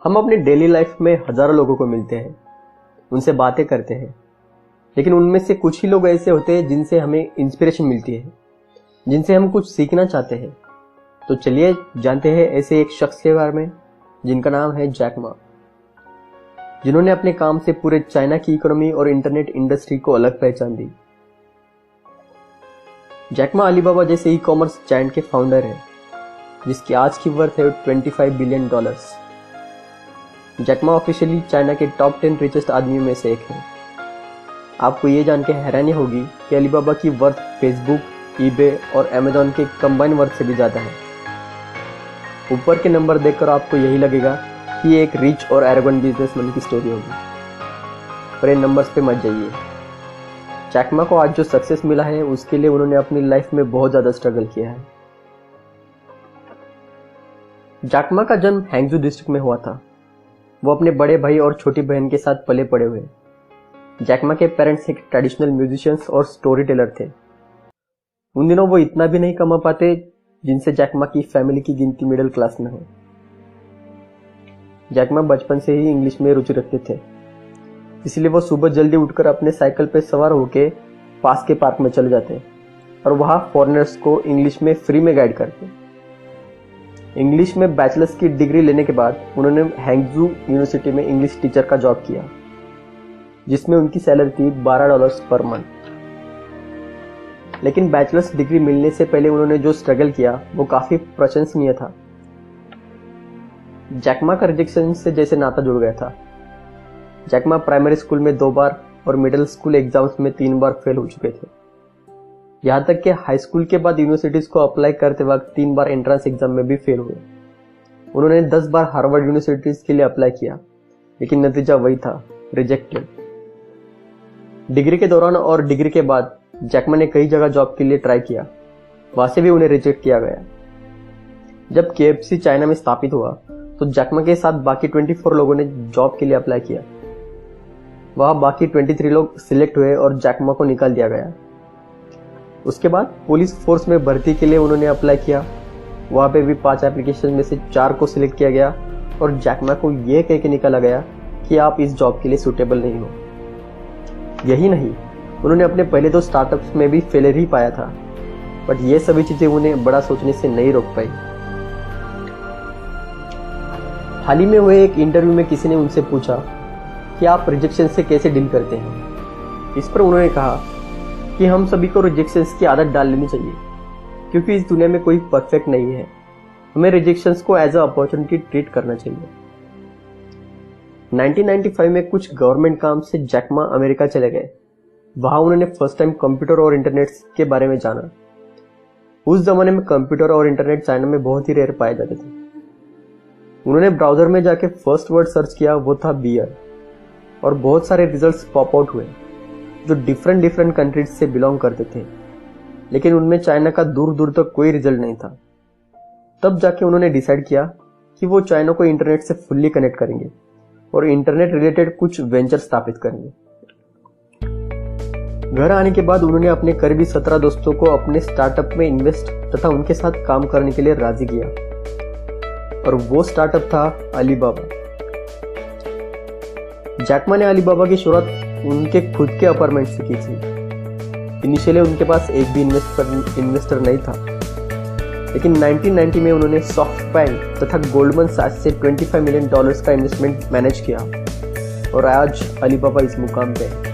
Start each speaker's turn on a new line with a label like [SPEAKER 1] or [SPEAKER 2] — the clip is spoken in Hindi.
[SPEAKER 1] हम अपनी डेली लाइफ में हजारों लोगों को मिलते हैं, उनसे बातें करते हैं, लेकिन उनमें से कुछ ही लोग ऐसे होते हैं जिनसे हमें इंस्पिरेशन मिलती है, जिनसे हम कुछ सीखना चाहते हैं। तो चलिए जानते हैं ऐसे एक शख्स के बारे में जिनका नाम है जैक मा, जिन्होंने अपने काम से पूरे चाइना की इकोनॉमी और इंटरनेट इंडस्ट्री को अलग पहचान दी। जैक मा अलीबाबा जैसे ई कॉमर्स जायंट के फाउंडर है, जिसकी आज की वर्थ है $25 billion. Jack Ma officially China के टॉप 10 रिचेस्ट आदमियों में से एक है। आपको ये जान के हैरानी होगी कि अलीबाबा की वर्थ फेसबुक, ईबे और अमेजॉन के कंबाइन वर्थ से भी ज़्यादा है। ऊपर के नंबर देखकर आपको यही लगेगा कि ये एक रिच और एरोगेंट बिजनेसमैन की स्टोरी होगी, पर इन नंबर्स पे मत जाइए। जैक मा को आज जो सक्सेस मिला है उसके लिए उन्होंने अपनी लाइफ में बहुत ज़्यादा स्ट्रगल किया है। जैक मा का जन्म हैंगजू डिस्ट्रिक्ट में हुआ था। वो अपने बड़े भाई और छोटी बहन के साथ पले पड़े हुए। जैक मा के पेरेंट्स एक ट्रेडिशनल म्यूजिशियंस और स्टोरी टेलर थे। उन दिनों वो इतना भी नहीं कमा पाते जिनसे जैक मा की फैमिली की गिनती मिडिल क्लास में हो। जैक मा बचपन से ही इंग्लिश में रुचि रखते थे, इसलिए वो सुबह जल्दी उठकर अपने साइकिल पे सवार होकर पास के पार्क में चले जाते और वहां फॉरेनर्स को इंग्लिश में फ्री में गाइड करते। इंग्लिश में बैचलर्स की डिग्री लेने के बाद उन्होंने हैंगजू यूनिवर्सिटी में इंग्लिश टीचर का जॉब किया, जिसमें उनकी सैलरी थी $12 पर मंथ। लेकिन बैचलर्स डिग्री मिलने से पहले उन्होंने जो स्ट्रगल किया वो काफी प्रशंसनीय था। जैक मा का रिजेक्शन से जैसे नाता जुड़ गया था। जैक मा प्राइमरी स्कूल में 2 बार और मिडिल स्कूल एग्जाम्स में 3 बार फेल हो चुके थे। यहाँ तक कि हाई स्कूल के बाद यूनिवर्सिटीज को अप्लाई करते वक्त 3 बार एंट्रेंस एग्जाम में भी फेल हुए। उन्होंने 10 बार हार्वर्ड यूनिवर्सिटीज के लिए अप्लाई किया, लेकिन नतीजा वही था, रिजेक्टेड। डिग्री के दौरान और डिग्री के बाद जैक मा ने कई जगह जॉब के लिए ट्राई किया, वहां से भी उन्हें रिजेक्ट किया गया। जब KFC चाइना में स्थापित हुआ तो जैक मा के साथ बाकी 24 लोगों ने जॉब के लिए अप्लाई किया। वहां बाकी 23 लोग सिलेक्ट हुए और जैक मा को निकाल दिया गया। उसके बाद पुलिस फोर्स में भर्ती के लिए उन्होंने अप्लाई किया। वहां पे भी 5 एप्लीकेशन में से 4 को सिलेक्ट किया गया और जैक मा को यह कह के निकाला गया कि आप इस जॉब के लिए सूटेबल नहीं हो। यही नहीं, उन्होंने अपने पहले 2 स्टार्टअप्स में भी फेलियर ही पाया था, बट ये सभी चीजें उन्हें बड़ा सोचने से नहीं रोक पाई। हाल ही में हुए एक इंटरव्यू में किसी ने उनसे पूछा कि आप रिजेक्शन से कैसे डील करते हैं। इस पर उन्होंने कहा कि हम सभी को रिजेक्शंस की आदत डाल लेनी चाहिए, क्योंकि इस दुनिया में कोई परफेक्ट नहीं है। हमें रिजेक्शंस को एज अ अपॉर्चुनिटी ट्रीट करना चाहिए। 1995 में कुछ गवर्नमेंट काम से जैक मा अमेरिका चले गए। वहां उन्होंने फर्स्ट टाइम कंप्यूटर और इंटरनेट के बारे में जाना। उस जमाने में कंप्यूटर और इंटरनेट चाइना में बहुत ही रेयर पाए जाते थे। उन्होंने ब्राउजर में जाके फर्स्ट वर्ड सर्च किया, वो था बियर, और बहुत सारे रिजल्ट्स पॉप आउट हुए जो डिफरेंट कंट्रीज से बिलोंग करते थे, लेकिन उनमें चाइना का दूर दूर तक कोई रिजल्ट नहीं था। तब जाके उन्होंने डिसाइड किया कि वो चाइना को इंटरनेट से फुल्ली कनेक्ट करेंगे और इंटरनेट रिलेटेड कुछ वेंचर स्थापित करेंगे। घर आने के बाद उन्होंने अपने करीबी 17 दोस्तों को अपने स्टार्टअप में इन्वेस्ट तथा उनके साथ काम करने के लिए राजी किया, और वो स्टार्टअप था अलीबाबा। जैक मा ने अलीबाबा की शुरुआत उनके खुद के अपार्टमेंट से की थी। इनिशियली उनके पास एक भी इन्वेस्टर नहीं था, लेकिन 1990 में उन्होंने सॉफ्टबैंक तथा गोल्डमैन सैक्स से $25 मिलियन का इन्वेस्टमेंट मैनेज किया, और आज अलीबाबा इस मुकाम पे है।